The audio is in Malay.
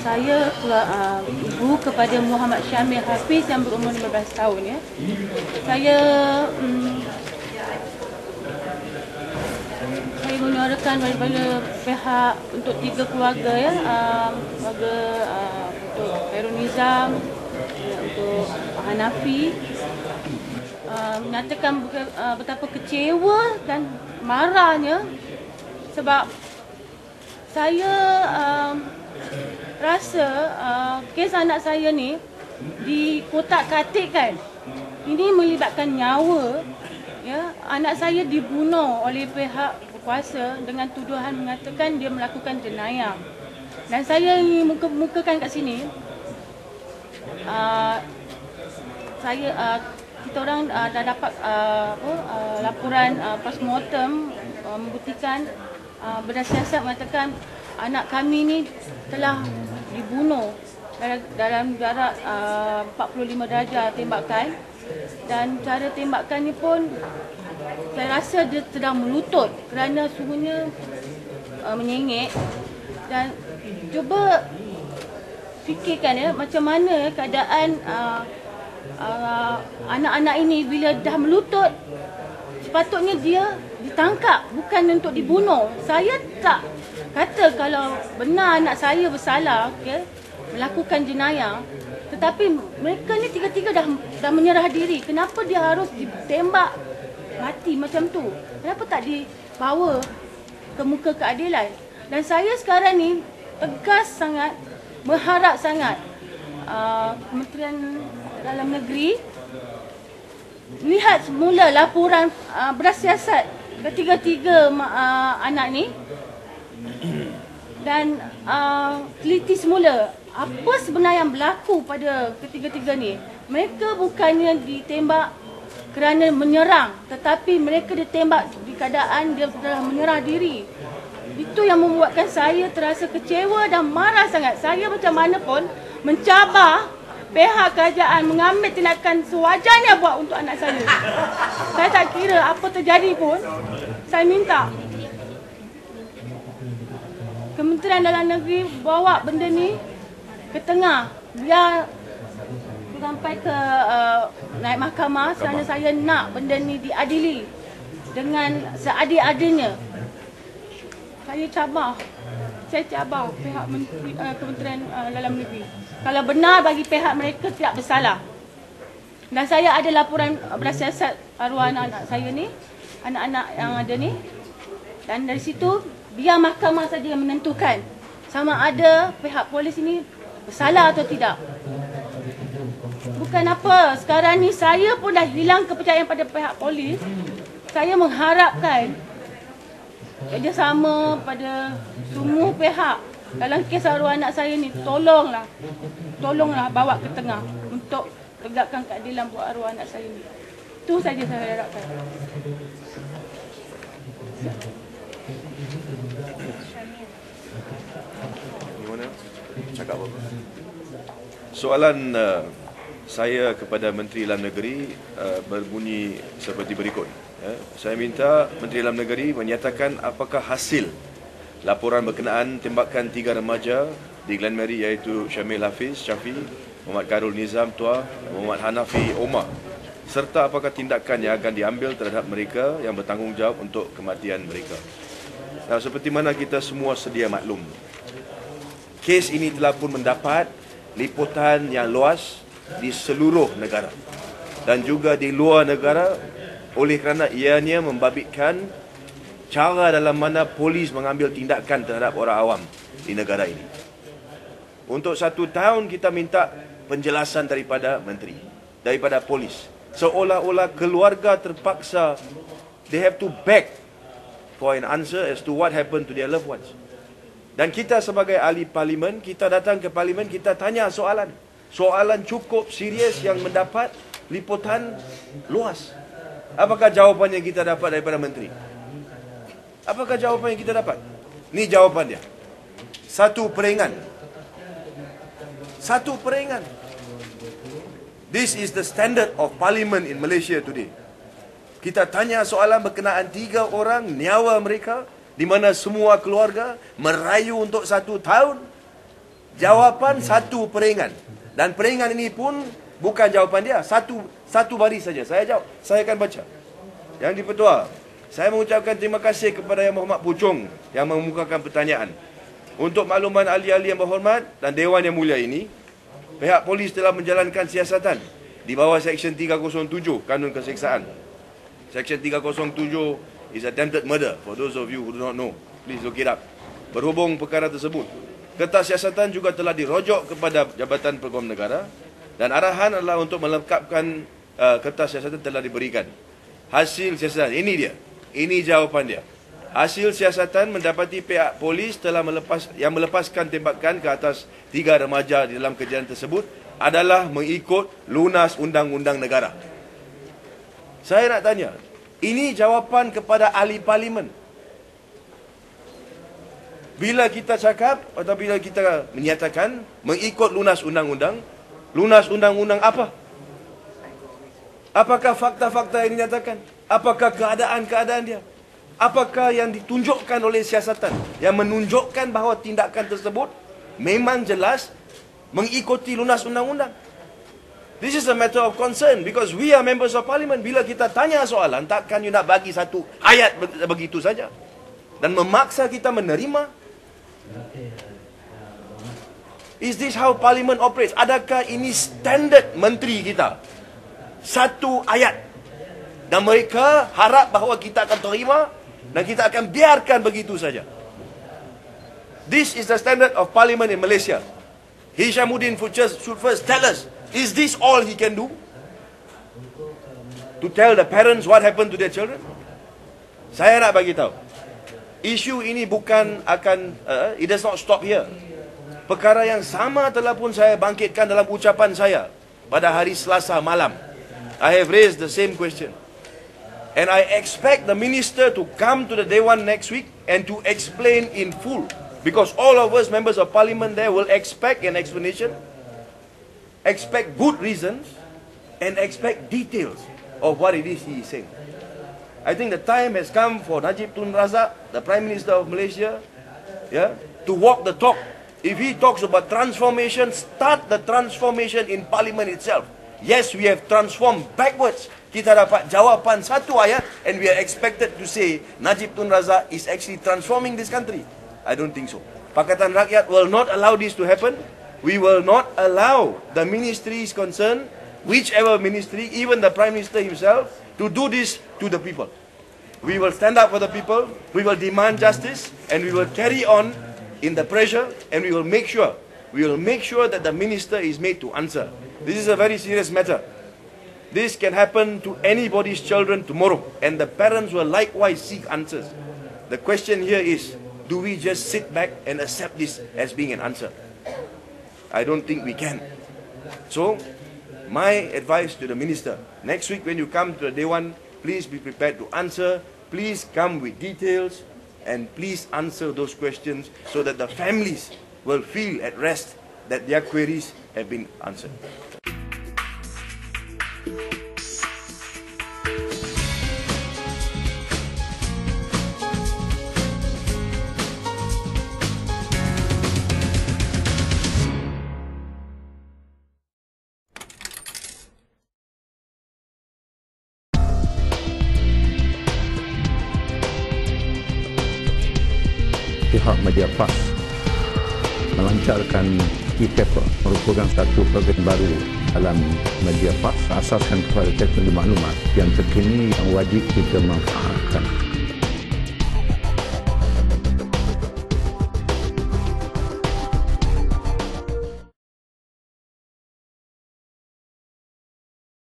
Saya ibu kepada Muhammad Syamil Hafiz yang berumur 15 tahun ya. Saya menyuarakan daripada pihak untuk 3 keluarga ya, keluarga untuk Khairul Nizam, untuk Hanafi, menyatakan betapa kecewa dan marahnya sebab saya rasa kes anak saya ni dikotak-katikkan. Ini melibatkan nyawa ya. Anak saya dibunuh oleh pihak berkuasa dengan tuduhan mengatakan dia melakukan jenayah. Dan saya ingin muka-mukakan kat sini, kita orang dah dapat laporan postmortem membuktikan berdasarkan mengatakan anak kami ni telah dibunuh dalam jarak 45 darjah tembakan, dan cara tembakan ni pun saya rasa dia sedang melutut kerana suhunya menyengit. Dan cuba fikirkan ya, macam mana keadaan anak-anak ini bila dah melutut. Sepatutnya dia ditangkap, bukan untuk dibunuh. Saya tak kata kalau benar anak saya bersalah, okay, melakukan jenayah, tetapi mereka ni tiga-tiga dah menyerah diri. Kenapa dia harus ditembak mati macam tu? Kenapa tak dibawa ke muka keadilan? Dan saya sekarang ni tegas sangat, berharap sangat Kementerian Dalam Negeri lihat semula laporan bersiasat ketiga-tiga anak ni dan teliti semula apa sebenarnya yang berlaku pada ketiga-tiga ni. Mereka bukannya ditembak kerana menyerang, tetapi mereka ditembak di keadaan dia telah menyerah diri. Itu yang membuatkan saya terasa kecewa dan marah sangat. Saya macam mana pun mencabar pihak kerajaan mengambil tindakan sewajarnya buat untuk anak saya. Saya tak kira apa terjadi pun, saya minta Kementerian Dalam Negeri bawa benda ni ke tengah, biar sampai ke naik mahkamah, kerana saya nak benda ni diadili dengan seadil-adilnya. Saya cabar pihak Kementerian Dalam Negeri. Kalau benar bagi pihak mereka tidak bersalah. Dan saya ada laporan bersiasat arwah anak-anak saya ni, anak-anak yang ada ni. Dan dari situ biar mahkamah saja yang menentukan sama ada pihak polis ini bersalah atau tidak. Bukan apa, sekarang ni saya pun dah hilang kepercayaan pada pihak polis. Saya mengharapkan kerjasama pada semua pihak dalam kes arwah anak saya ni. Tolonglah bawa ke tengah untuk tegakkan keadilan buat arwah anak saya ni. Itu saja saya harapkan. Gimana? Cakap apa? Soalan saya kepada Menteri Dalam Negeri berbunyi seperti berikut. Saya minta Menteri Dalam Negeri menyatakan apakah hasil laporan berkenaan tembakan 3 remaja di Glenmarie, iaitu Syamil Hafiz Syafi, Muhammad Khairul Nizam Tua, Muhammad Hanafi Omar, serta apakah tindakan yang akan diambil terhadap mereka yang bertanggungjawab untuk kematian mereka. Nah, seperti mana kita semua sedia maklum, kes ini telah pun mendapat liputan yang luas di seluruh negara dan juga di luar negara, oleh kerana ianya membabitkan cara dalam mana polis mengambil tindakan terhadap orang awam di negara ini. Untuk 1 tahun kita minta penjelasan daripada menteri, daripada polis. Seolah-olah keluarga terpaksa, they have to beg for an answer as to what happened to their loved ones. Dan kita sebagai ahli parlimen, kita datang ke parlimen, kita tanya soalan cukup serius yang mendapat liputan luas. Apakah jawapan yang kita dapat daripada menteri? Apakah jawapan yang kita dapat? Ni jawapan dia. Satu peringan. This is the standard of parliament in Malaysia today. Kita tanya soalan berkenaan 3 orang, nyawa mereka, di mana semua keluarga merayu untuk 1 tahun. jawapan satu peringan. Dan peringan ini pun bukan jawapan dia, satu baris saja. Saya jawab, saya akan baca. Yang di-Pertua, saya mengucapkan terima kasih kepada Yang Berhormat Puchong yang mengemukakan pertanyaan. Untuk makluman ahli-ahli yang berhormat dan Dewan Yang Mulia ini, pihak polis telah menjalankan siasatan di bawah Seksyen 307 Kanun Keseksaan. Seksyen 307 is attempted murder. For those of you who do not know, please look it up. Berhubung perkara tersebut, kertas siasatan juga telah dirojok kepada Jabatan Peguam Negara dan arahan adalah untuk melengkapkan kertas siasatan telah diberikan. Hasil siasatan, ini dia. Ini jawapan dia. Hasil siasatan mendapati pihak polis telah melepaskan tembakan ke atas 3 remaja di dalam kejadian tersebut adalah mengikut lunas undang-undang negara. Saya nak tanya, ini jawapan kepada ahli parlimen. Bila kita cakap atau bila kita menyatakan mengikut lunas undang-undang apa? Apakah fakta-fakta yang dinyatakan? Apakah keadaan-keadaan dia? Apakah yang ditunjukkan oleh siasatan yang menunjukkan bahawa tindakan tersebut memang jelas mengikuti lunas undang-undang? This is a matter of concern because we are members of parliament. Bila kita tanya soalan, takkan you nak bagi satu ayat begitu saja dan memaksa kita menerima? Is this how parliament operates? Adakah ini standard menteri kita? Satu ayat. Dan mereka harap bahawa kita akan terima dan kita akan biarkan begitu saja. This is the standard of parliament in Malaysia. Hishamuddin should first tell us, is this all he can do? To tell the parents what happened to their children? Saya nak bagi tahu, isu ini bukan akan, it does not stop here. Perkara yang sama telah pun saya bangkitkan dalam ucapan saya pada hari Selasa malam. I have raised the same question. And I expect the minister to come to the Dewan next week and to explain in full. Because all of us members of parliament there will expect an explanation, expect good reasons, and expect details of what it is he is saying. I think the time has come for Najib Tun Razak, the Prime Minister of Malaysia, to walk the talk. If he talks about transformation, start the transformation in parliament itself. Yes, we have transformed backwards. Kita dapat jawapan satu ayat and we are expected to say Najib Tun Razak is actually transforming this country. I don't think so. Pakatan Rakyat will not allow this to happen. We will not allow the ministries concerned, whichever ministry, even the Prime Minister himself, to do this to the people. We will stand up for the people, we will demand justice, and we will carry on in the pressure, and we will make sure that the minister is made to answer. This is a very serious matter. This can happen to anybody's children tomorrow, and the parents will likewise seek answers. The question here is, do we just sit back and accept this as being an answer? I don't think we can. So, my advice to the minister, next week when you come to the Dewan, please be prepared to answer. Please come with details, and please answer those questions so that the families will feel at rest that their queries have been answered. Pihak Mediapas melancarkan e-paper, merupakan satu program baru dalam Mediapas asaskan kepada teknologi maklumat yang terkini yang wajib kita manfaatkan.